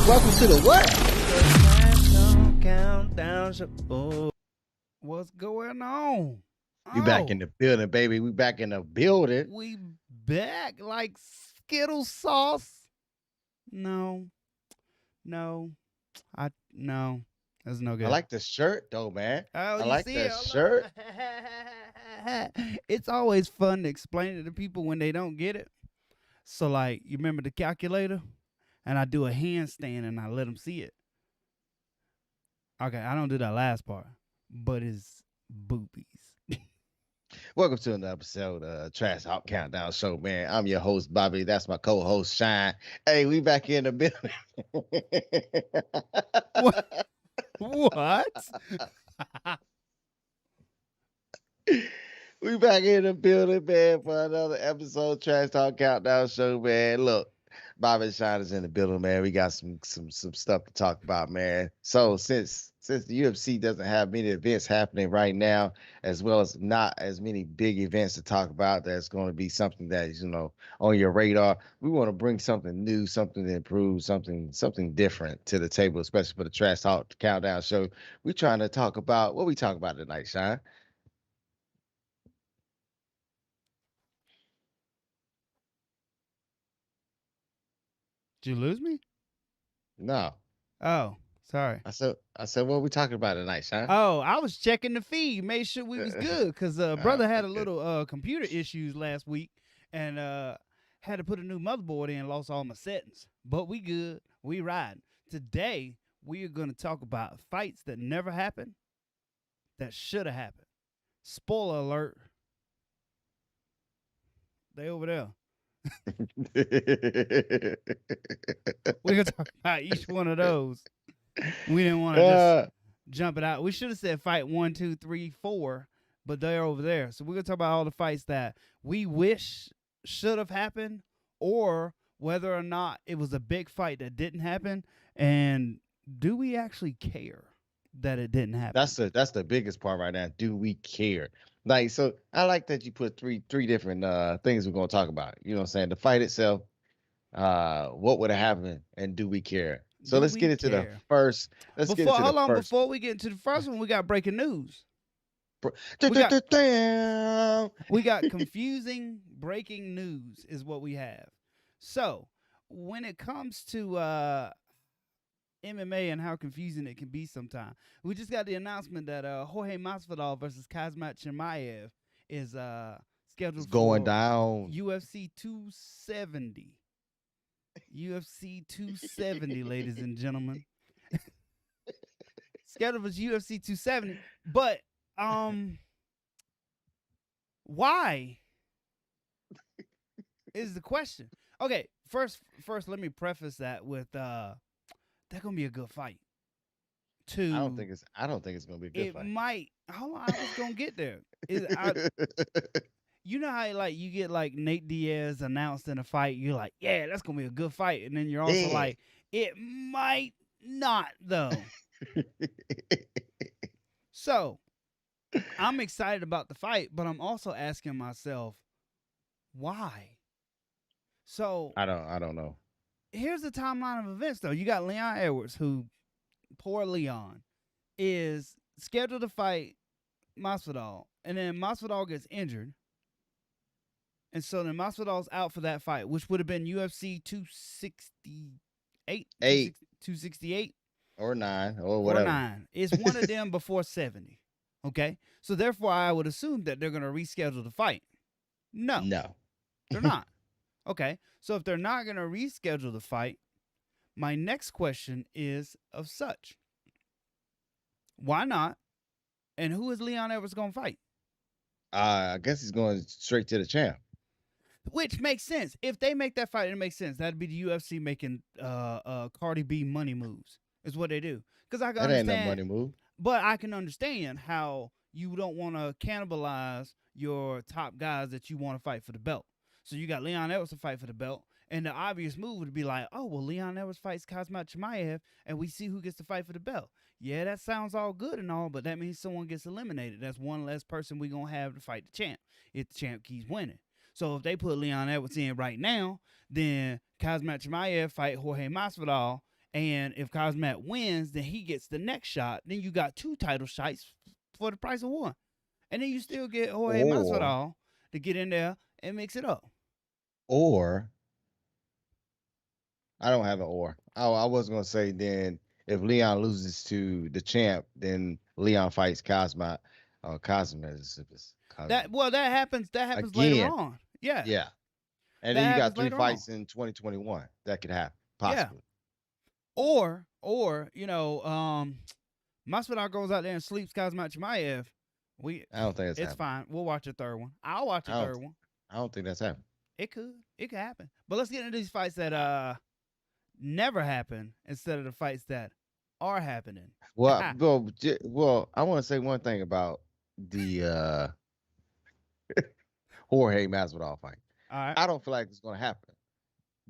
welcome to the what? Countdown. What's going on? We back in the building, baby. We back in the building. We back like Skittles sauce. No. That's no good. I like the shirt though, man. Oh, I you like see that it? shirt. It's always fun to explain it to people when they don't get it. So, like, you remember the calculator? And I do a handstand and I let them see it. Okay, I don't do that last part, but it's boobies. Welcome to another episode of Trash Talk Countdown Show, man. I'm your host, Bobby. That's my co-host, Shine. Hey, we back in the building. What? We back in the building, man, for another episode of Trash Talk Countdown Show, man. Look, Bobby and Shine is in the building, man. We got some stuff to talk about, man. So since the UFC doesn't have many events happening right now, as well as not as many big events to talk about, that's going to be something that is, on your radar. We want to bring something new, something to improve, something different to the table, especially for the Trash Talk Countdown Show. We're trying to talk about what we talk about tonight, Shine. Did you lose me? No. Oh, sorry. I said, what we talking about tonight, Shine? Oh, I was checking the feed, made sure we was good, because brother had a little computer issues last week, and had to put a new motherboard in, lost all my settings. But we good. We riding. Today, we are going to talk about fights that never happened, that should have happened. Spoiler alert. They over there. We're going to talk about each one of those. We didn't want to just jump it out. We should have said fight 1, 2, 3, 4, but they're over there. So we're going to talk about all the fights that we wish should have happened, or whether or not it was a big fight that didn't happen, and do we actually care that it didn't happen? That's the biggest part right now. Do we care? Like, so I like that you put three different things we're going to talk about. You know what I'm saying? The fight itself, what would have happened, and do we care? So let's get into the first. Before we get into the first one, we got breaking news. We got confusing breaking news is what we have. So when it comes to MMA and how confusing it can be sometimes, we just got the announcement that Jorge Masvidal versus Khamzat Chimaev is scheduled going for down UFC 270. UFC 270, ladies and gentlemen. Scheduled for UFC 270. But why is the question. Okay, first let me preface that with that's gonna be a good fight. Two, I don't think it's gonna be a good fight. It might. Hold on, I was gonna get there. You know how like you get like Nate Diaz announced in a fight, you're like, yeah, that's gonna be a good fight, and then you're also like, it might not though. So I'm excited about the fight, but I'm also asking myself, why? So I don't know. Here's the timeline of events though. You got Leon Edwards, who, poor Leon, is scheduled to fight Masvidal, and then Masvidal gets injured. And so then Masvidal's out for that fight, which would have been UFC 268. 268. Or 9, or whatever. Or 9. It's one of them before 70. Okay? So therefore, I would assume that they're going to reschedule the fight. No. They're not. Okay? So if they're not going to reschedule the fight, my next question is of such. Why not? And who is Leon Edwards going to fight? I guess he's going straight to the champ. Which makes sense. If they make that fight, it makes sense. That'd be the UFC making Cardi B money moves. Is what they do. Because I can understand. That ain't no money move. But I can understand how you don't want to cannibalize your top guys that you want to fight for the belt. So you got Leon Edwards to fight for the belt, and the obvious move would be like, oh, well, Leon Edwards fights Khamzat Chimaev, and we see who gets to fight for the belt. Yeah, that sounds all good and all, but that means someone gets eliminated. That's one less person we're going to have to fight the champ if the champ keeps winning. So if they put Leon Edwards in right now, then Khamzat Chimaev fight Jorge Masvidal, And if Cosmat wins, then he gets the next shot. Then you got 2 title shots for the price of 1. And then you still get Jorge Or Masvidal to get in there and mix it up. or I don't have an or. I was gonna say then if Leon loses to the champ, then Leon fights Cosma or Cosma That happens later again. on. Yeah. Yeah. And That then you got happens 3 later on. fights in 2021. That could happen. Yeah. Possibly. Or Masvidal goes out there and sleeps Kazmat Chimaev. I don't think it's happening. fine. We'll watch a third one. I'll watch a third one. I don't think that's happening. It could happen. But let's get into these fights that never happen instead of the fights that are happening. Well, I want to say one thing about the Jorge Masvidal fight. All right. I don't feel like it's going to happen.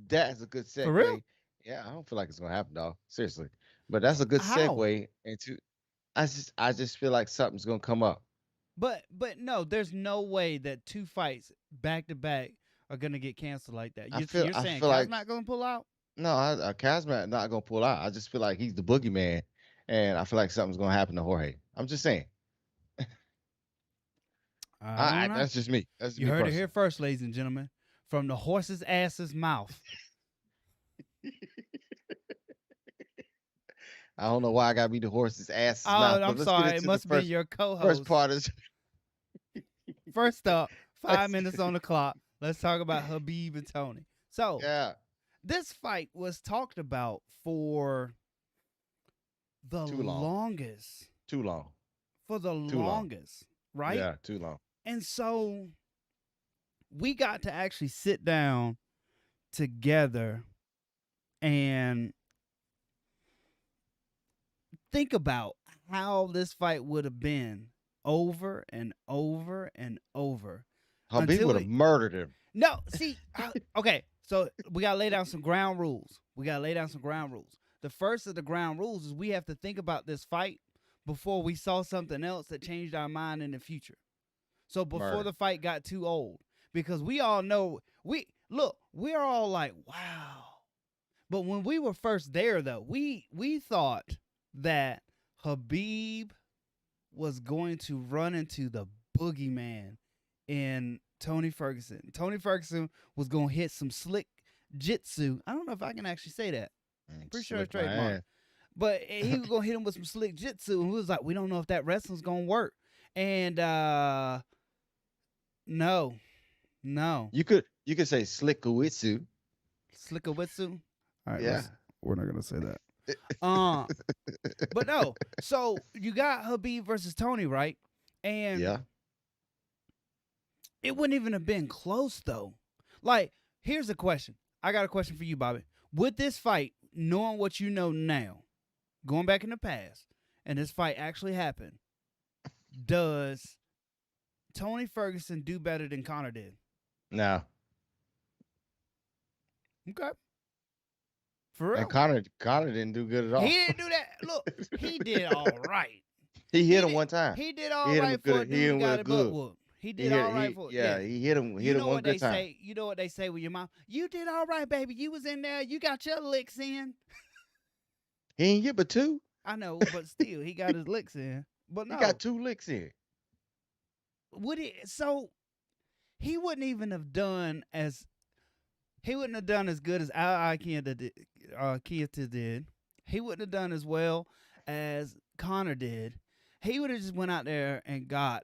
That's a good segue. For real? Yeah, I don't feel like it's going to happen, dog. Seriously. But that's a good segue into I just feel like something's going to come up. But no, there's no way that 2 fights back to back are going to get canceled like that. You're saying Kaz's not going to pull out? No, Kazmat not going to pull out. I just feel like he's the boogeyman, and I feel like something's going to happen to Jorge. I'm just saying. That's just me. You heard it here first, ladies and gentlemen, from the horse's ass's mouth. I don't know why I gotta be the horse's ass's mouth. I'm sorry. It must be your co-host. First part is first up, 5 minutes on the clock. Let's talk about Habib and Tony. So this fight was talked about for the longest. Too long. For the longest, right? Yeah, too long. And so we got to actually sit down together and think about how this fight would have been over and over and over. Habib would have murdered him. No, see, okay, so we got to lay down some ground rules. The first of the ground rules is we have to think about this fight before we saw something else that changed our mind in the future. So before the fight got too old, because we all know, we're all like, wow. But when we were first there, though, we thought that Habib was going to run into the boogeyman in Tony Ferguson. Tony Ferguson was going to hit some slick jitsu. I don't know if I can actually say that. Pretty sure it's trademark. But he was going to hit him with some slick jitsu, and we was like, we don't know if that wrestling's going to work. And no. You could say slickawitsu. Slickawitsu? All right, yeah. We're not going to say that. But no. So you got Habib versus Tony, right? And it wouldn't even have been close, though. Like, here's a question. I got a question for you, Bobby. Would this fight, knowing what you know now, going back in the past, and this fight actually happened, does Tony Ferguson do better than Conor did? No. Okay. For real. And Conor didn't do good at all. He didn't do that. Look, he did all right. He hit him one time. He did all right for a dude who got his butt whooped. He did all right for it. Yeah, he hit him. Hit him one good time. You know what they say with your mom? You did all right, baby. You was in there. You got your licks in. He ain't get but 2. I know, but still, he got his licks in. But no, he got 2 licks in. So he wouldn't even have done as. He wouldn't have done as good as Keita did. He wouldn't have done as well as Conor did. He would have just went out there and got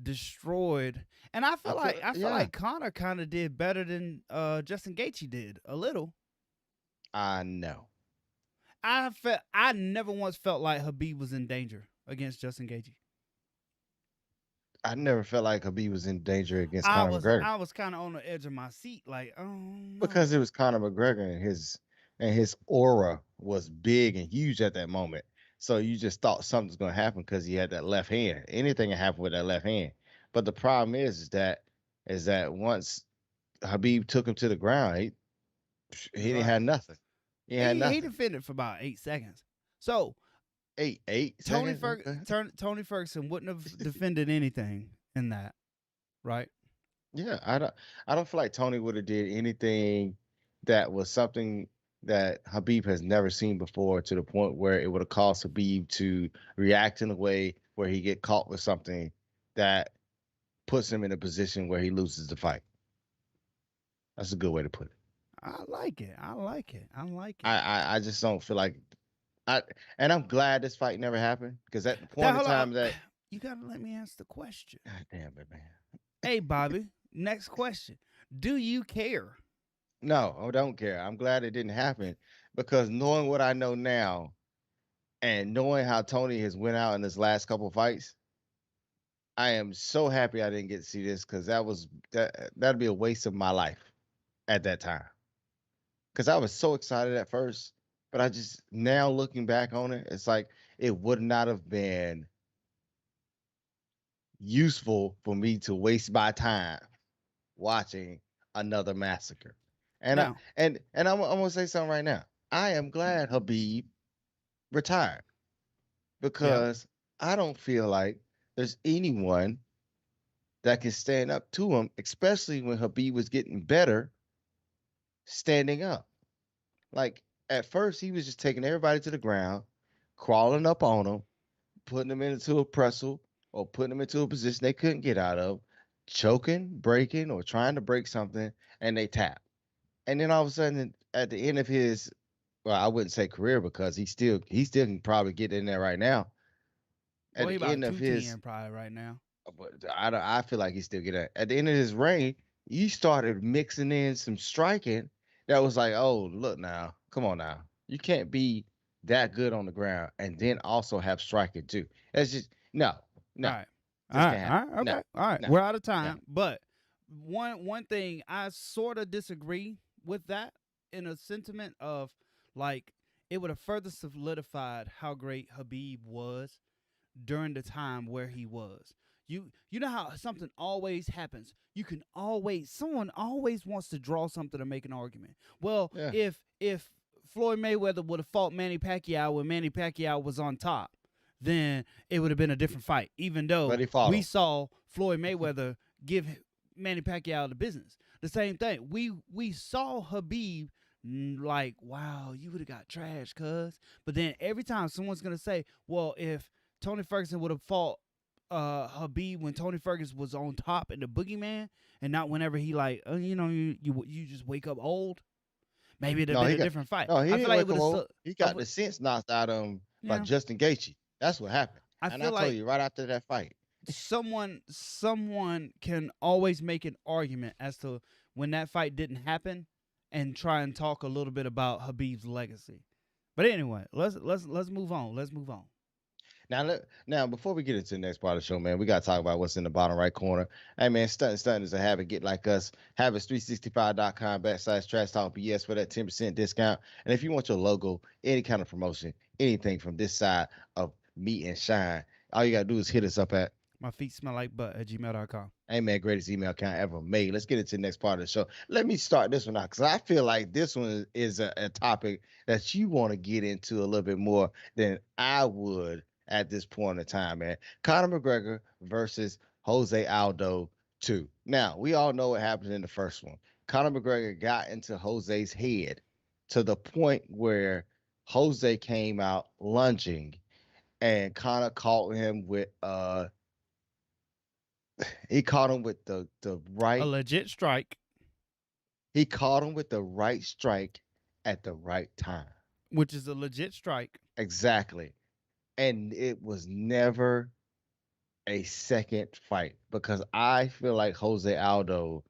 destroyed. And I feel like Conor kind of did better than Justin Gaethje did a little. I know. I never once felt like Habib was in danger against Justin Gaethje. I never felt like Habib was in danger against Conor McGregor. I was kind of on the edge of my seat, like, oh no. Because it was Conor McGregor and his aura was big and huge at that moment. So you just thought something's going to happen because he had that left hand. Anything can happen with that left hand. But the problem is that once Habib took him to the ground, he didn't have nothing. He defended for about 8 seconds. So eight Tony seconds? Tony Ferguson wouldn't have defended anything in that, right? Yeah, I don't feel like Tony would have did anything that was something that Habib has never seen before, to the point where it would have caused Habib to react in a way where he get caught with something that puts him in a position where he loses the fight. That's a good way to put it. I like it. I like it. I like I it. I, I just don't feel like I and I'm glad this fight never happened, because at the Now point in hold on. time that You gotta let me ask the question. God damn it, man. Hey, Bobby. Next question. Do you care? No, I don't care. I'm glad it didn't happen, because knowing what I know now and knowing how Tony has went out in his last couple fights, I am so happy I didn't get to see this, because that'd be a waste of my life at that time. Because I was so excited at first, but I just, now looking back on it, it's like it would not have been useful for me to waste my time watching another massacre. And I Now, and I'm gonna say something right now. I am glad Habib retired, yeah. because I don't feel like there's anyone that can stand up to him, especially when Habib was getting better standing up. Like, at first, he was just taking everybody to the ground, crawling up on them, putting them into a pretzel, or putting them into a position they couldn't get out of, choking, breaking, or trying to break something, and they tap. And then all of a sudden, at the end of his, well, I wouldn't say career, because he still can probably get in there right now. At Well, he the about end of his, 210 probably right now. but I feel like he still get it. At the end of his reign, you started mixing in some striking that was like, oh, look now, come on now, you can't be that good on the ground and then also have striking too. That's just no, All no, right. All just right. can't All happen. right. No, Okay. All right. no, We're out of no. time. But one thing I sort of disagree with that, in a sentiment of, like, it would have further solidified how great Habib was during the time where he was. You know how something always happens. You can always Someone always wants to draw something to make an argument. Well, Yeah, if Floyd Mayweather would have fought Manny Pacquiao when Manny Pacquiao was on top, then it would have been a different fight. Even but though he fought we him. saw Floyd Mayweather give Manny Pacquiao the business. The same thing. We saw Habib, like, wow, you would have got trash, cuz. But then every time someone's gonna say, well, if Tony Ferguson would have fought Habib when Tony Ferguson was on top in the boogeyman, and not whenever he, like, you just wake up old, maybe it'd have No, been he a got different fight. no. He I feel didn't like it wake would up have. old. He got the sense knocked out of him by Yeah, Justin Gaethje. That's what happened. I And I feel told like you right after that fight. someone can always make an argument as to when that fight didn't happen, and try and talk a little bit about Habib's legacy. But anyway, let's move on. Let's move on. Now, before we get into the next part of the show, man, we got to talk about what's in the bottom right corner. Hey, man, stunting is a habit. Get like us. Habits365.com/trash talk BS for that 10% discount. And if you want your logo, any kind of promotion, anything from this side of Meat and Shine, all you got to do is hit us up at, My feet smell like butt at gmail.com. hey, man, greatest email account ever made. Let's get into the next part of the show. Let me start this one out, because I feel like this one is a topic that you want to get into a little bit more than I would at this point in time, man. Conor McGregor versus Jose Aldo 2. Now, we all know what happened in the first one. Conor McGregor got into Jose's head to the point where Jose came out lunging, and Conor caught him with he caught him with the A right legit strike, he caught him with the right strike at the right time. which is a legit strike. Exactly. And it was never a second fight, because I feel like Jose Aldo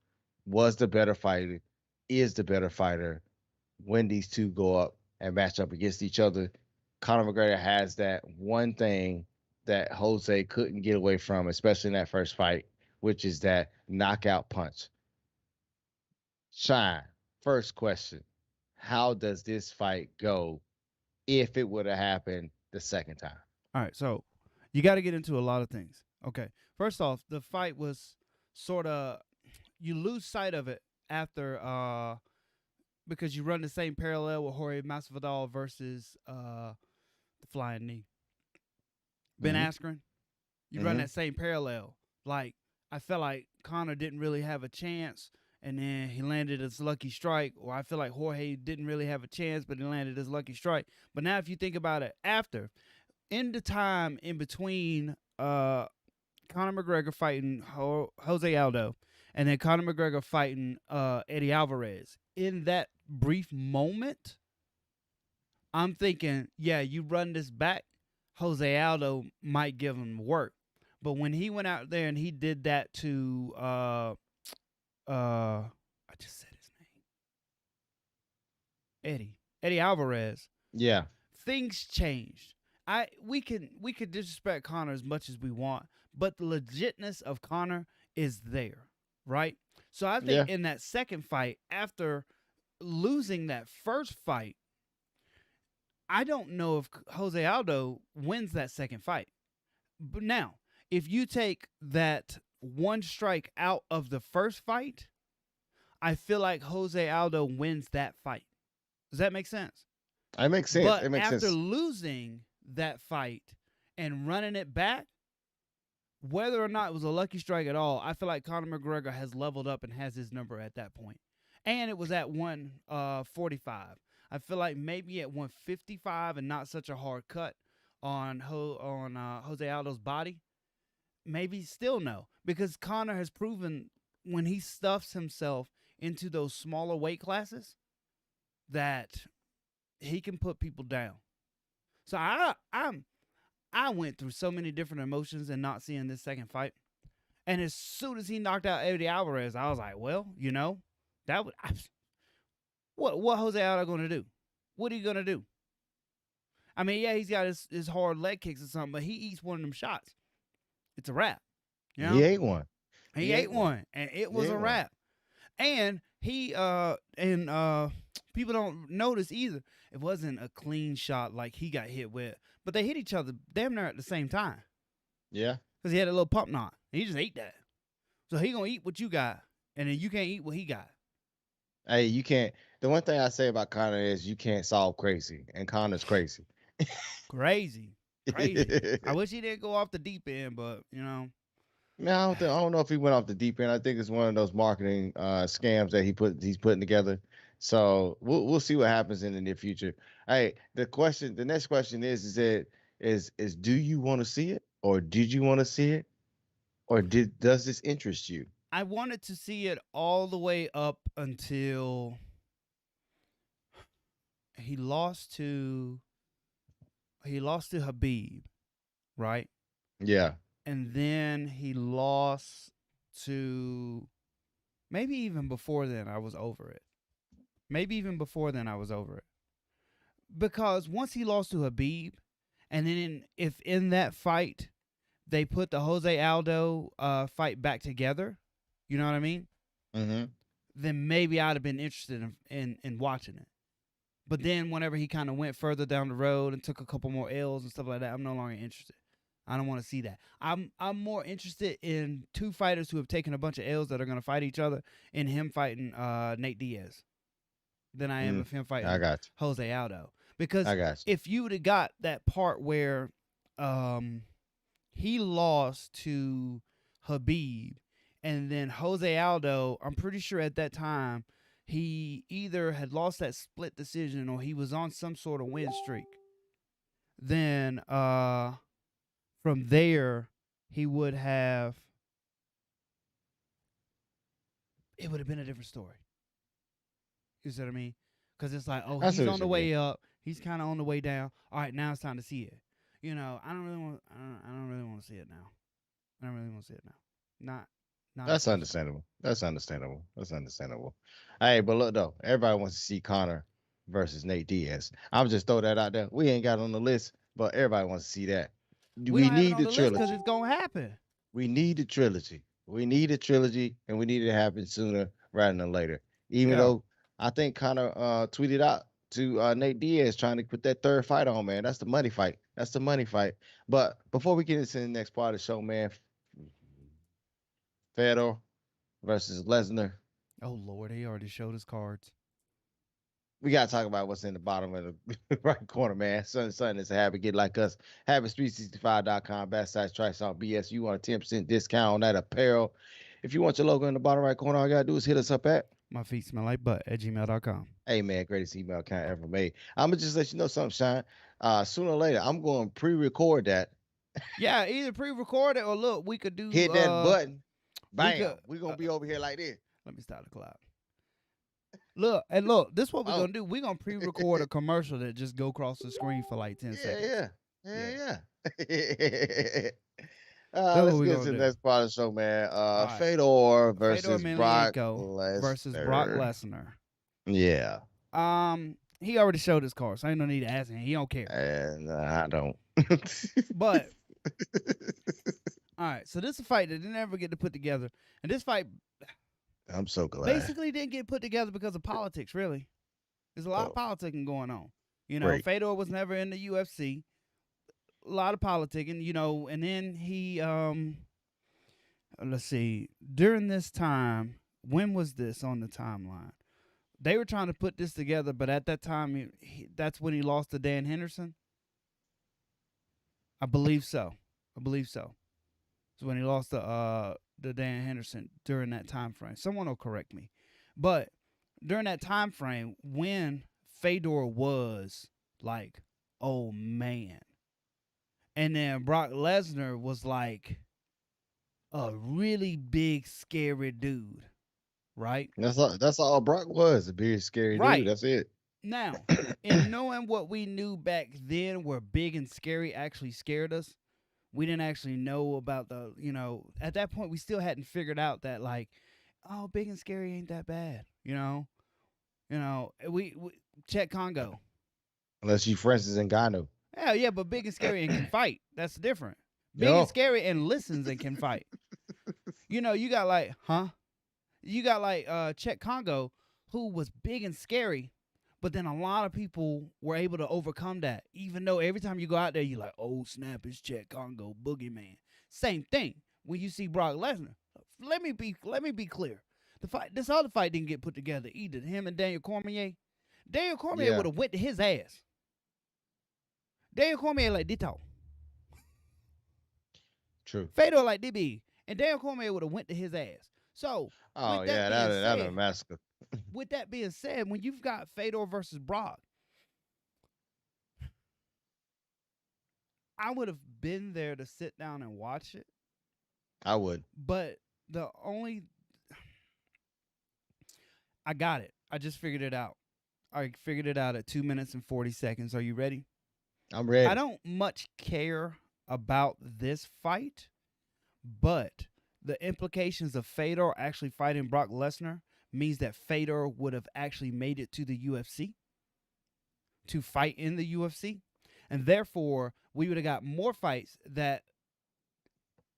was the better fighter, is the better fighter when these two go up and match up against each other. Conor McGregor has that one thing that Jose couldn't get away from, especially in that first fight, which is that knockout punch. Shine, first question. How does this fight go if it would have happened the second time? All right, so you got to get into a lot of things. Okay, first off, the fight was sort of, you lose sight of it after, because you run the same parallel with Jorge Masvidal versus the Flying Knee, Ben Mm-hmm. Askren. You run Mm-hmm. that same parallel. Like, I felt like Connor didn't really have a chance, and then he landed his lucky strike. Or I feel like Jorge didn't really have a chance, but he landed his lucky strike. But now, if you think about it, after in the time in between, Conor McGregor fighting Jose Aldo, and then Conor McGregor fighting Eddie Alvarez. In that brief moment, I'm thinking, yeah, you run this back, Jose Aldo might give him work. But when he went out there and he did that to I just said his name, Eddie Alvarez, Yeah. things changed. We could disrespect Conor as much as we want, but the legitness of Conor is there, right? So I Yeah. think in that second fight, after losing that first fight, I don't know if Jose Aldo wins that second fight. But now, if you take that one strike out of the first fight, I feel like Jose Aldo wins that fight. Does that make sense? It makes sense. But It makes after sense. losing that fight and running it back, whether or not it was a lucky strike at all, I feel like Conor McGregor has leveled up and has his number at that point. And it was at 145. I feel like maybe at 155 and not such a hard cut on Jose Aldo's body, maybe still no. Because Conor has proven when he stuffs himself into those smaller weight classes that he can put people down. So I went through so many different emotions in not seeing this second fight. And as soon as he knocked out Eddie Alvarez, I was like, well, that would what Jose Aldo gonna do? What are you gonna do? I mean, yeah, he's got his hard leg kicks or something, but he eats one of them shots. It's a wrap. You know? He ate one. He ate one, and it was a wrap. And people don't notice either. It wasn't a clean shot like he got hit with, but they hit each other damn near at the same time. Yeah. Because he had a little pump knot. He just ate that. So he gonna eat what you got, and then you can't eat what he got. Hey, you can't. The one thing I say about Conor is you can't solve crazy, and Conor's crazy. Crazy. I wish he didn't go off the deep end, but Man, I don't know if he went off the deep end. I think it's one of those marketing scams that he's putting together. So we'll see what happens in the near future. Hey, the next question is do you want to see it, or did you want to see it, or does this interest you? I wanted to see it all the way up until he lost to Habib, right? Yeah. And then he lost to, maybe even before then I was over it. Because once he lost to Habib, and then if in that fight they put the Jose Aldo fight back together, you know what I mean? Mm-hmm. Then maybe I'd have been interested in watching it. But then whenever he kind of went further down the road and took a couple more L's and stuff like that, I'm no longer interested. I don't want to see that. I'm more interested in two fighters who have taken a bunch of L's that are going to fight each other, in him fighting Nate Diaz, than I am of him fighting Jose Aldo. Because if you would have got that part where he lost to Habib, and then Jose Aldo, I'm pretty sure at that time, he either had lost that split decision or he was on some sort of win streak. Then from there, it would have been a different story. You see what I mean? Because it's like, oh, he's on the way up. He's kind of on the way down. All right, now it's time to see it. I don't really want to see it now. I don't really want to see it now. That's understandable. Hey, but look though, everybody wants to see Conor versus Nate Diaz. I'm just throw that out there. We ain't got it on the list, but everybody wants to see that. We need the trilogy because it's gonna happen. We need the trilogy. And we need it to happen sooner rather than later. Even though I think Conor tweeted out to Nate Diaz trying to put that third fight on, man. That's the money fight. But before we get into the next part of the show, man, Fedor versus Lesnar. Oh Lord, he already showed his cards. We gotta talk about what's in the bottom of the right corner, man. Something that's a habit. Get like us. Habit365.com /Tyson BS. You want a 10% discount on that apparel. If you want your logo in the bottom right corner, all you gotta do is hit us up at. My feet smell like butt at gmail.com. Hey man, greatest email account ever made. I'm gonna just let you know something, Sean. Sooner or later, I'm going to pre-record that. Yeah, either pre-record it or look, we could do Hit that button. we Bam. could We're gonna be over here like this. let me start the cloud. Look, this is what we're Oh. gonna do. We're gonna pre-record a commercial that just go across the screen for like 10 seconds. Yeah. That's what Let's we get gonna to the do. next part of the show, man. right. Fedor Fedor versus Brock Emelianenko versus Brock Lesnar. Lesnar. Yeah. He already showed his card, so I ain't no need to ask him. He don't care. And I don't. But all right, so this is a fight that they never get to put together, and this fight I'm so glad. basically didn't get put together because of politics. Really, there's a lot of politicking going on. You know, Great. Fedor was never in the UFC. A lot of politicking, you know, and then he let's see, during this time, when was this on the timeline? They were trying to put this together, but at that time, that's when he lost to Dan Henderson. I believe so. It's when he lost to Dan Henderson during that time frame. Someone will correct me, but during that time frame, when Fedor was like, oh man. And then Brock Lesnar was like a really big, scary dude, right? That's all Brock was, a big scary dude. That's it. Now, in knowing what we knew back then where big and scary actually scared us, we didn't actually know about the, you know, at that point we still hadn't figured out that like, oh, big and scary ain't that bad, you know? We check Congo. Unless you Francis Ngannou. Hell yeah, but big and scary and can fight. That's different. Big and scary and listens and can fight. You know, you got like, You got like Czech Congo, who was big and scary, but then a lot of people were able to overcome that. Even though every time you go out there, you're like, oh snap, it's Czech Congo, boogeyman. Same thing when you see Brock Lesnar. Let me be clear. This other fight didn't get put together either. Him and Daniel Cormier. Daniel Cormier would have went to his ass. Daniel Cormier like Ditto. True. Fedor like DB. And Daniel Cormier would have went to his ass. So, that'd a massacre. With that being said, when you've got Fedor versus Brock, I would have been there to sit down and watch it. I would. But I got it. I just figured it out. I figured it out at 2 minutes and 40 seconds. Are you ready? I'm ready. I don't much care about this fight, but the implications of Fedor actually fighting Brock Lesnar means that Fedor would have actually made it to the UFC to fight in the UFC. And therefore, we would have got more fights that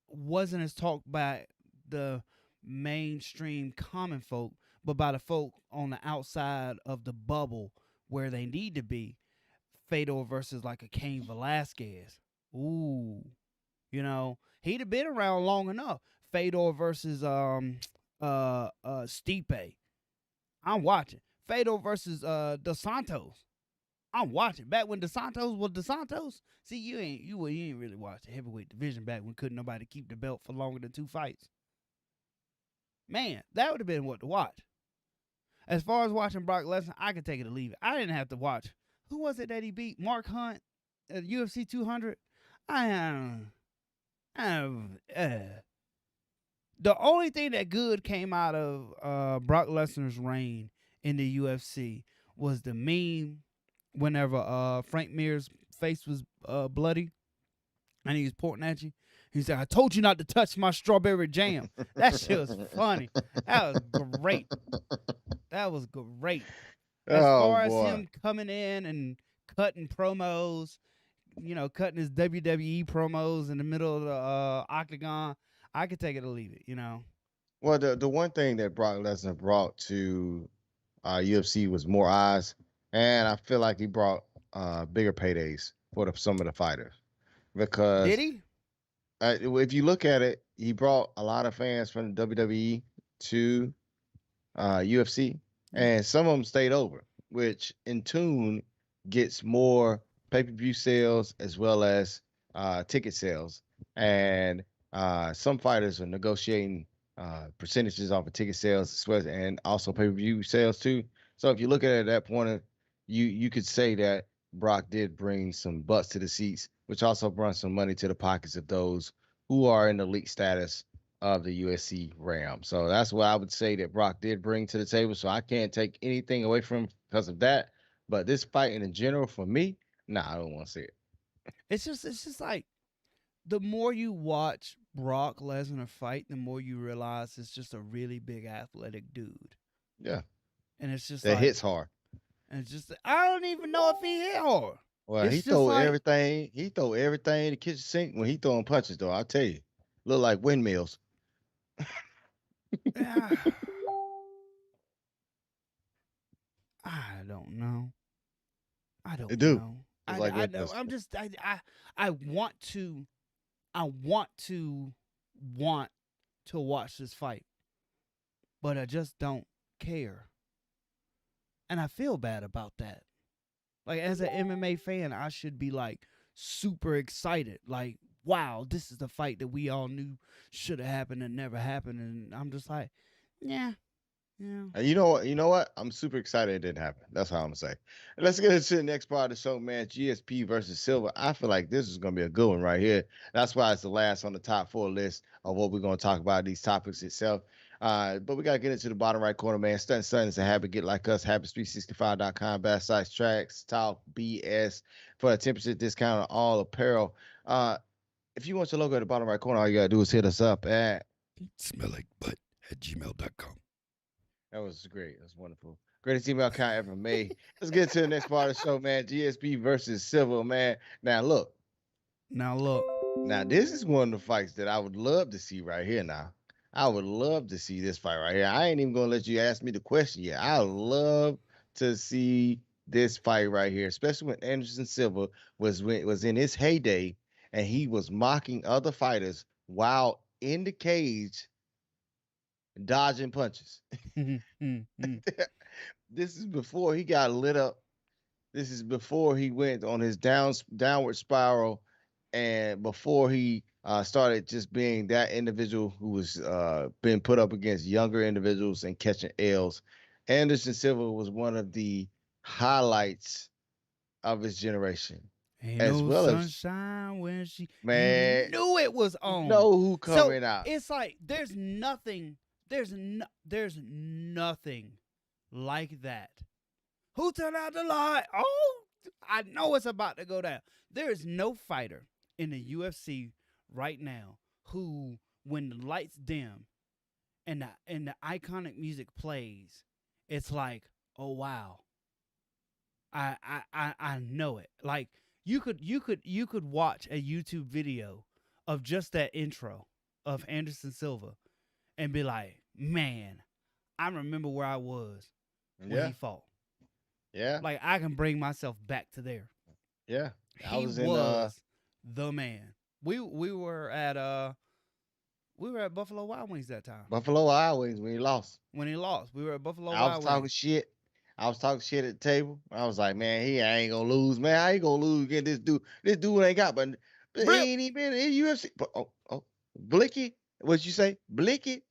wasn't as talked by the mainstream common folk, but by the folk on the outside of the bubble where they need to be. Fedor versus like a Cain Velasquez. Ooh. You know, he'd have been around long enough. Fedor versus Stipe. I'm watching. Fedor versus Dos Santos. I'm watching. Back when Dos Santos was Dos Santos. See, you ain't really watched the heavyweight division back when couldn't nobody keep the belt for longer than 2 fights. Man, that would have been what to watch. As far as watching Brock Lesnar, I could take it or leave it. I didn't have to watch. Who was it that he beat? Mark Hunt at UFC 200? The only thing that good came out of Brock Lesnar's reign in the UFC was the meme whenever Frank Mir's face was bloody and he was pointing at you. He said, I told you not to touch my strawberry jam. That shit was funny. That was great. As far as him coming in and cutting promos, you know, cutting his WWE promos in the middle of the octagon, I could take it or leave it, you know. Well, the one thing that Brock Lesnar brought to UFC was more eyes, and I feel like he brought bigger paydays for some of the fighters. Because did he? If you look at it, he brought a lot of fans from the WWE to UFC, and some of them stayed over, which in tune gets more pay-per-view sales as well as ticket sales. And some fighters are negotiating percentages off of ticket sales as well, and also pay-per-view sales too. So if you look at it at that point, you could say that Brock did bring some butts to the seats, which also brought some money to the pockets of those who are in elite status of the USC Ram. So that's what I would say that Brock did bring to the table. So I can't take anything away from him because of that. But this fight in general for me, nah, I don't want to see it. It's just like the more you watch Brock Lesnar fight, the more you realize it's just a really big athletic dude. Yeah, And it's just that like, hits hard. and it's just, I don't even know if he hit hard. Well, he It's just throw like, everything. He throw everything in the kitchen sink when he throwing punches, though. I'll tell you, look like windmills. ah, I don't know. I They don't do. know. It's I, like I know. windmills. I want to, I want to, want to watch this fight, but I just don't care. And I feel bad about that. Like, as an MMA fan, I should be like super excited. Like, wow, this is the fight that we all knew should have happened and never happened. And I'm just like, yeah, yeah. And you know what? You know what? I'm super excited it didn't happen. That's how I'm gonna say. Let's get into the next part of the show, man. GSP versus Silva. I feel like this is gonna be a good one right here. That's why it's the last on the top four list of what we're gonna talk about these topics itself. But we gotta get into the bottom right corner, man. Stunt is a habit. Get like us. Habits365.com/ tracks talk BS for a 10% discount on all apparel. If you want your logo at the bottom right corner, all you gotta do is hit us up at smelllikebutt@gmail.com. That was great. That's wonderful. Greatest email account ever made. Let's get to the next part of the show, man. GSP versus Silva, man. Now look, Now look, now this is one of the fights that I would love to see right here. Now, I would love to see this fight right here. I ain't even gonna let you ask me the question yet. I would love to see this fight right here, especially when Anderson Silva was in his heyday and he was mocking other fighters while in the cage dodging punches. This is before he got lit up. This is before he went on his downward spiral, and before he started just being that individual who was being put up against younger individuals and catching L's. Anderson Silva was one of the highlights of his generation, ain't as no well as sunshine when she. man. You knew it was You on. know who So coming out? it's like there's nothing. There's nothing like that. Who turned out the light? Oh, I know it's about to go down. There is no fighter in the UFC right now who, when the lights dim and the iconic music plays, it's like, oh wow, I know it. Like you could watch a YouTube video of just that intro of Anderson Silva and be like, man, I remember where I was when Yeah, he fought. yeah, Like I can bring myself back to there. yeah. I He was in was the man. We were at Buffalo Wild Wings that time Buffalo Wild Wings when he lost. when he lost. We were at Buffalo I was Wild talking Wings. shit. I was talking shit at the table. I was like, man, he ain't gonna lose, man. I ain't gonna lose against this dude. This dude ain't got, but Blip he ain't even been in UFC. But, Blicky, what you say, Blicky?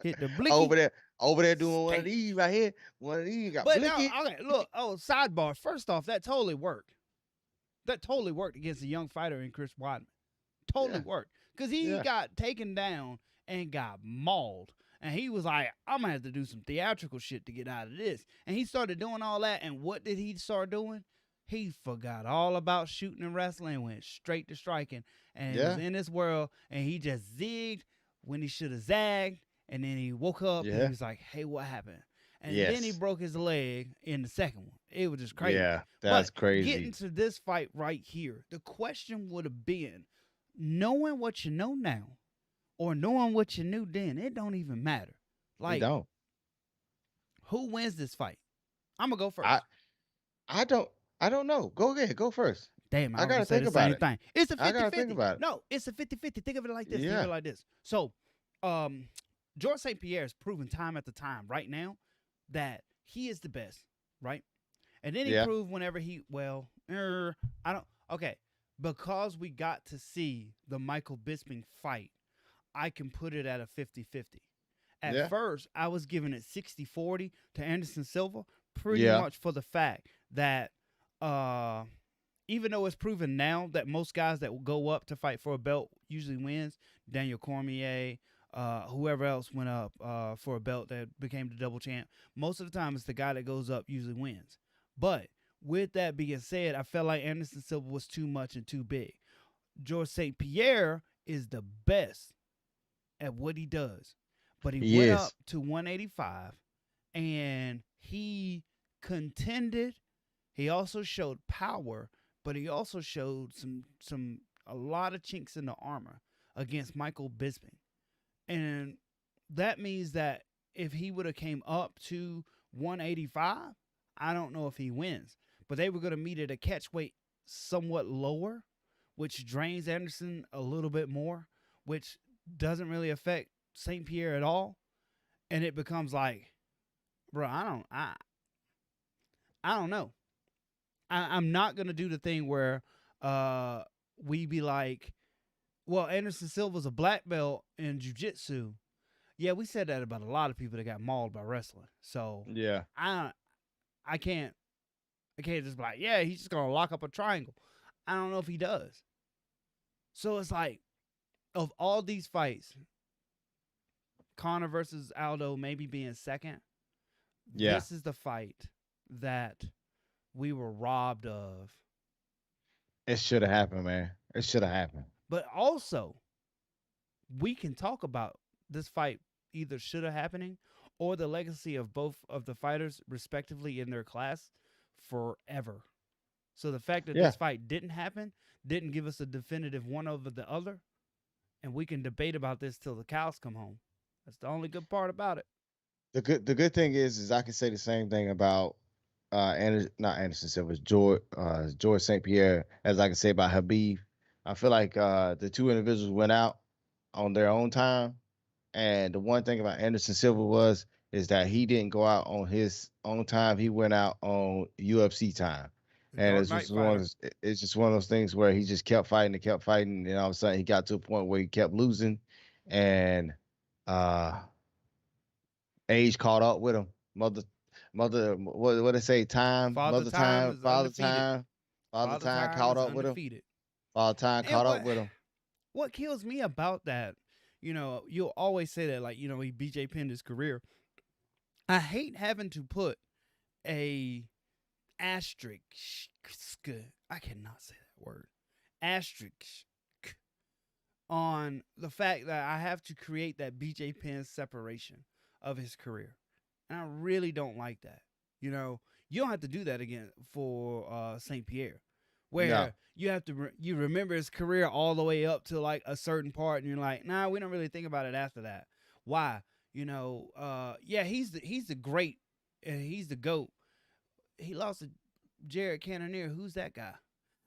hit the blicky. over there, over there doing one of Skate. these right here. One of these got But no, Blicky. okay, look. Oh, sidebar. First off, that totally worked. That totally worked against a young fighter in Chris Weidman. Totally Yeah. worked because he Yeah. got taken down and got mauled. And he was like, I'm going to have to do some theatrical shit to get out of this. And he started doing all that. And what did he start doing? He forgot all about shooting and wrestling and went straight to striking. And he was Yeah. in this world. And he just zigged when he should have zagged. And then he woke up and Yeah. he was like, hey, what happened? And then he Yes. broke his leg in the second one. It was just crazy. Yeah, that's But crazy. getting to this fight right here, the question would have been, knowing what you know now or knowing what you knew then, it don't even matter. You Like, don't. who wins this fight? I'm going to go first. I don't know. Go ahead. Go first. Damn, I I gotta was going to say think the about same it. thing. It's a 50-50. I gotta think about it. No, it's a 50-50. Think of it like this. Think Yeah. of it like this. So, George St. Pierre has proven time after time right now that he is the best, right? And then he Yeah. proved whenever I don't, okay, because we got to see the Michael Bisping fight, I can put it at a 50-50. At Yeah. first, I was giving it 60-40 to Anderson Silva, pretty Yeah. much for the fact that uh, even though it's proven now that most guys that will go up to fight for a belt usually wins, Daniel Cormier, whoever else went up for a belt that became the double champ, most of the time it's the guy that goes up usually wins. But with that being said, I felt like Anderson Silva was too much and too big. George St. Pierre is the best at what he does. But he He went is. up to 185 and he contended. He also showed power, but he also showed a lot of chinks in the armor against Michael Bisping. And that means that if he would have came up to 185, I don't know if he wins. But they were going to meet at a catch weight somewhat lower, which drains Anderson a little bit more, which doesn't really affect St. Pierre at all. And it becomes like, bro, I don't know. I'm not gonna do the thing where we be like, well, Anderson Silva's a black belt in jiu-jitsu. Yeah, we said that about a lot of people that got mauled by wrestling. So Yeah. I can't just be like, yeah, he's just gonna lock up a triangle. I don't know if he does. So it's like, of all these fights, Conor versus Aldo maybe being second. Yeah. This is the fight that we were robbed of. It should have happened, man. It should have happened. But also, we can talk about this fight either should have happening or the legacy of both of the fighters respectively in their class forever. So the fact that Yeah. this fight didn't happen didn't give us a definitive one over the other, and we can debate about this till the cows come home. That's the only good part about it. The good thing is I can say the same thing about not Anderson Silva, George St. Pierre, as I can say about Habib. I feel like the two individuals went out on their own time, and the one thing about Anderson Silva is that he didn't go out on his own time. He went out on UFC time. The And Dark Knight fighter. it's just one of those things where he just kept fighting and kept fighting, and all of a sudden he got to a point where he kept losing, and uh age caught up with him. What they say? Father Time is Father undefeated. time, Father Time caught is up with him. undefeated. Father time And caught up with him. what kills me about that, you'll always say that, like, he BJ pinned his career. I hate having to put a asterisk. I cannot say that word. Asterisk on the fact that I have to create that BJ Penn separation of his career. And I really don't like that. You don't have to do that again for St. Pierre, where No. you have to you remember his career all the way up to like a certain part, and you're like, nah, we don't really think about it after that. Why? Yeah, he's the great, and he's the GOAT. He lost to Jared Cannonier. Who's that guy?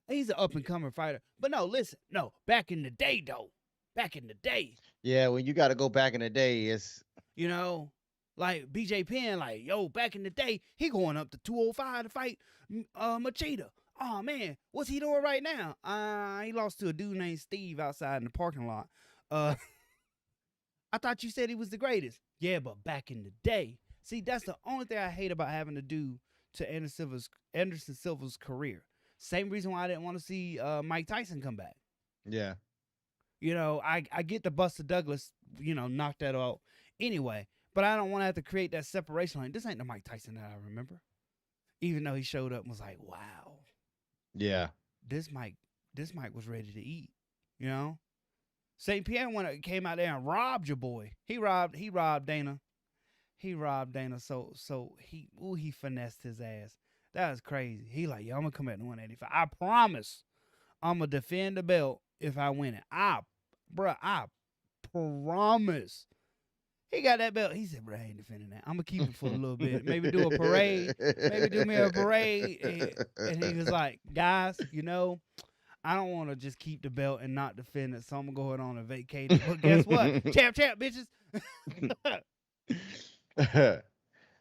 He's an up and coming fighter. But no, listen, back in the day though, back in the day, Yeah, when you got to go back in the day, it's like BJ Penn, like, back in the day, he going up to 205 to fight Machida. Oh man, what's he doing right now? He lost to a dude named Steve outside in the parking lot. I thought you said he was the greatest. Yeah, but back in the day. See, that's the only thing I hate about having to do to Anderson Silva's career. Same reason why I didn't want to see Mike Tyson come back. yeah. I get the Buster Douglas, knock that out anyway. But I don't want to have to create that separation line. This ain't the Mike Tyson that I remember. Even though he showed up and was like, wow. Yeah. This Mike was ready to eat. St. Pierre came out there and robbed your boy. He robbed Dana. He robbed Dana. So he finessed his ass. That was crazy. He like, I'm gonna come back to 185. I promise I'm gonna defend the belt if I win it. I promise. He got that belt. He said, bro, I ain't defending that. I'm going to keep it for a little bit. Maybe do a parade. Maybe do me a parade. And he was like, guys, I don't want to just keep the belt and not defend it, so I'm going to go ahead on and vacate it. But guess what? Champ, bitches.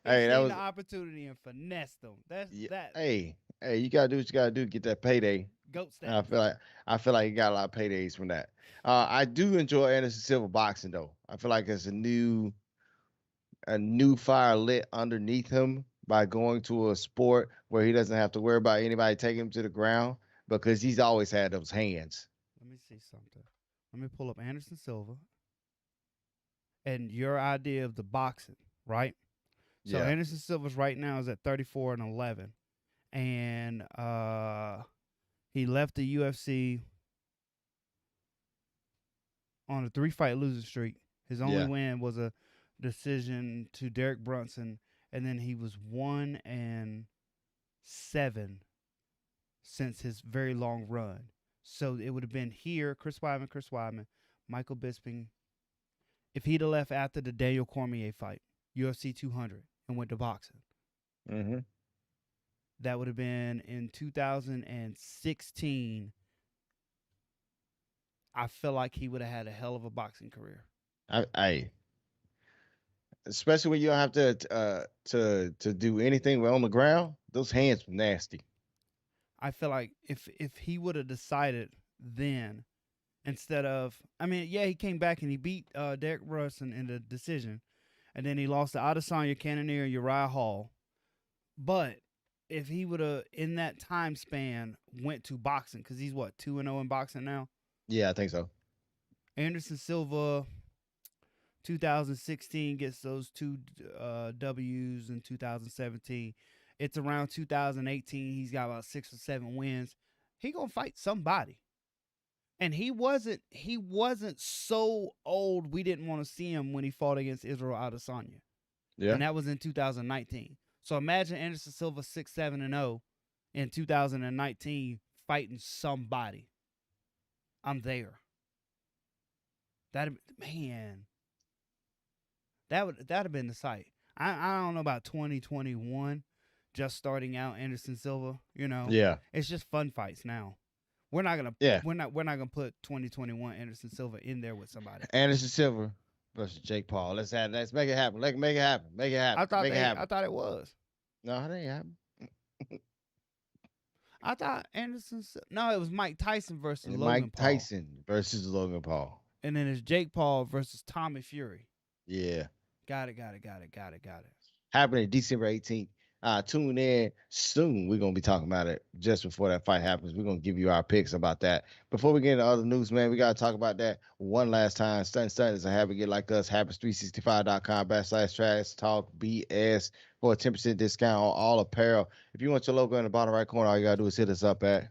He Hey, that seen the was opportunity and finessed them. That's yeah. that Hey, you gotta do what you gotta do to get that payday. goat And I status. feel like he got a lot of paydays from that. I do enjoy Anderson Silva boxing though. I feel like it's a new fire lit underneath him by going to a sport where he doesn't have to worry about anybody taking him to the ground because he's always had those hands. Let me see something. Let me pull up Anderson Silva and your idea of the boxing, right? So Yeah. Anderson Silva's right now is at 34-11, and he left the UFC on a 3-fight losing streak. His only Yeah. win was a decision to Derek Brunson, and then he was 1-7 since his very long run. So it would have been here, Chris Weidman, Michael Bisping. If he'd have left after the Daniel Cormier fight, UFC 200, and went to boxing, Mm-hmm. that would have been in 2016. I feel like he would have had a hell of a boxing career. I especially when you don't have to do anything on the ground. Those hands were nasty. I feel like if he would have decided then, instead of, I mean, yeah, he came back and he beat Derek Brunson in the decision, and then he lost to Adesanya, Cannonier, and Uriah Hall. But if he would have, in that time span, went to boxing, because he's what, 2-0 in boxing now? Yeah, I think so. Anderson Silva, 2016, gets those two W's in 2017. It's around 2018. He's got about 6 or 7 wins. He gonna fight somebody. And he wasn't so old we didn't want to see him when he fought against Israel Adesanya. Yeah. And that was in 2019. So imagine Anderson Silva 6-7-0 in 2019 fighting somebody. I'm there. That man. That'd have been the sight. I don't know about 2021, just starting out Anderson Silva. Yeah. It's just fun fights now. We're not gonna Yeah. we're not gonna put 2021 Anderson Silva in there with somebody. Anderson Silva versus Jake Paul. Let's make it happen. Make it happen. Make it happen. Make it happen. I thought it was. No, it ain't happen. I thought Anderson. No, it was Mike Tyson versus And Logan Mike Paul. Tyson versus Logan Paul. And then it's Jake Paul versus Tommy Fury. Yeah. Got it. Happening December 18th. Tune in soon. We're gonna be talking about it just before that fight happens. We're gonna give you our picks about that. Before we get into other news, man, we gotta talk about that one last time. Stunt is a habit get like us. Happens365.com/trash talk BS for a 10% discount on all apparel. If you want your logo in the bottom right corner, all you gotta do is hit us up at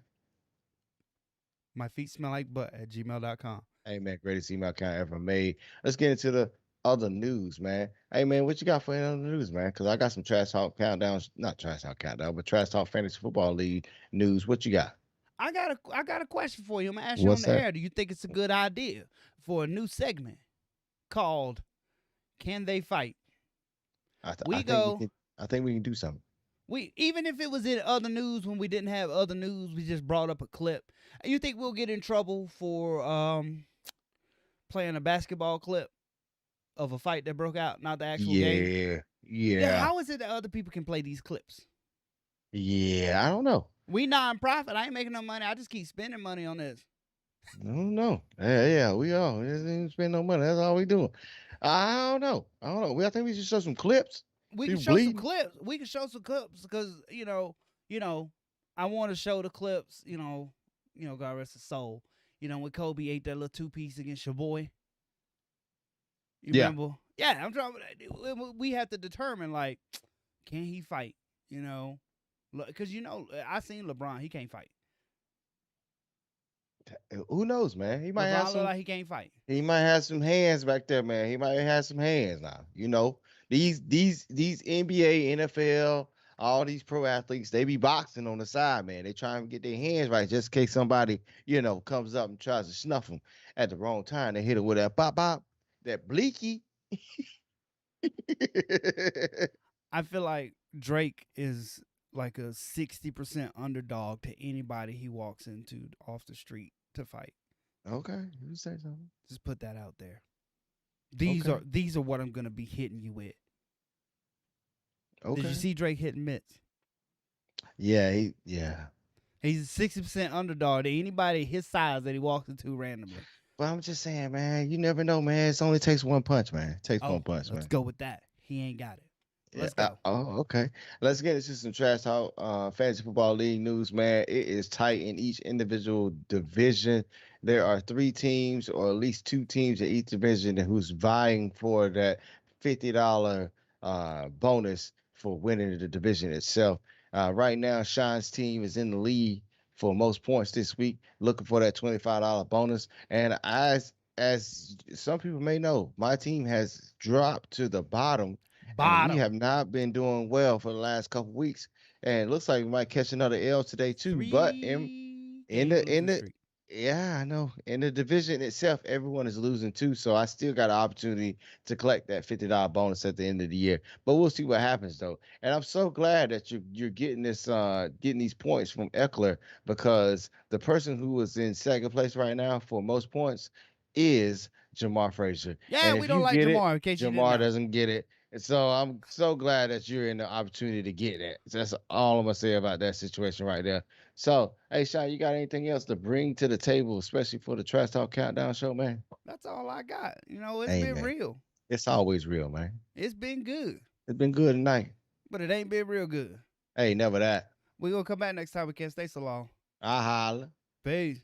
My feet smell like butt at gmail.com. hey man, greatest email account ever made. Let's get into the other news, man. Hey man, what you got for any other news, man? Because I got some trash talk countdowns, not trash talk countdown, but trash talk fantasy football league news. What you got? I got a question for you. I'm gonna ask you What's on the that? air. Do you think it's a good idea for a new segment called "Can They Fight"? I think we can do something. We even if it was in other news when we didn't have other news, we just brought up a clip. You think we'll get in trouble for playing a basketball clip of a fight that broke out, not the actual game? Yeah. How is it that other people can play these clips? Yeah, I don't know. We non-profit. I ain't making no money. I just keep spending money on this. I don't know. Yeah, we are. We didn't spend no money. That's all we doing. I don't know. I think we should show some clips. We You can show bleeding? some clips. We can show some clips because I want to show the clips. God rest his soul. When Kobe ate that little 2-piece against your boy. You Yeah. remember? Yeah, I'm trying. We have to determine can he fight? Because I seen LeBron. He can't fight. Who knows, man? He might LeBron have look some. like he can't fight. He might have some hands back there, man. He might have some hands now. These NBA, NFL, all these pro athletes, they be boxing on the side, man. They try and get their hands right just in case somebody, comes up and tries to snuff them at the wrong time. They hit it with that bop bop, that bleaky. I feel like Drake is like a 60% underdog to anybody he walks into off the street to fight. Okay, you say something. Just put that out there. These are what I'm gonna be hitting you with. Did you Okay. see Drake hitting mitts? Yeah, yeah. He's a 60% underdog to anybody his size that he walks into randomly. But I'm just saying, man, you never know, man. It only takes one punch, man. It takes one Oh, punch, let's man. go with that. He ain't got it. Yeah. Let's go. Okay. Let's get into some trash talk. Fantasy football league news, man. It is tight in each individual division. There are three teams, or at least two teams in each division, who's vying for that $50 bonus for winning the division itself. Right now, Sean's team is in the lead for most points this week, looking for that $25 bonus. And as some people may know, my team has dropped to the bottom and we have Bottom. not been doing well for the last couple weeks. And it looks like we might catch another L today too. But in Three-game the losing streak. yeah, I know. In the division itself, everyone is losing too. So I still got an opportunity to collect that $50 bonus at the end of the year. But we'll see what happens though. And I'm so glad that you're getting getting these points from Eckler, because the person who is in second place right now for most points is Jamar Frazier. Yeah, And we if don't you like get it, Jamar, in case you didn't Jamar know. doesn't get it. And so I'm so glad that you're in the opportunity to get it. So that's all I'm gonna say about that situation right there. So, hey, Sean, you got anything else to bring to the table, especially for the Trash Talk Countdown show, man? That's all I got. It's Hey, been man, real. it's always real, man. It's been good. It's been good tonight. But it ain't been real good. Hey, never that. We gonna come back next time. We can't stay so long. I holla. Peace.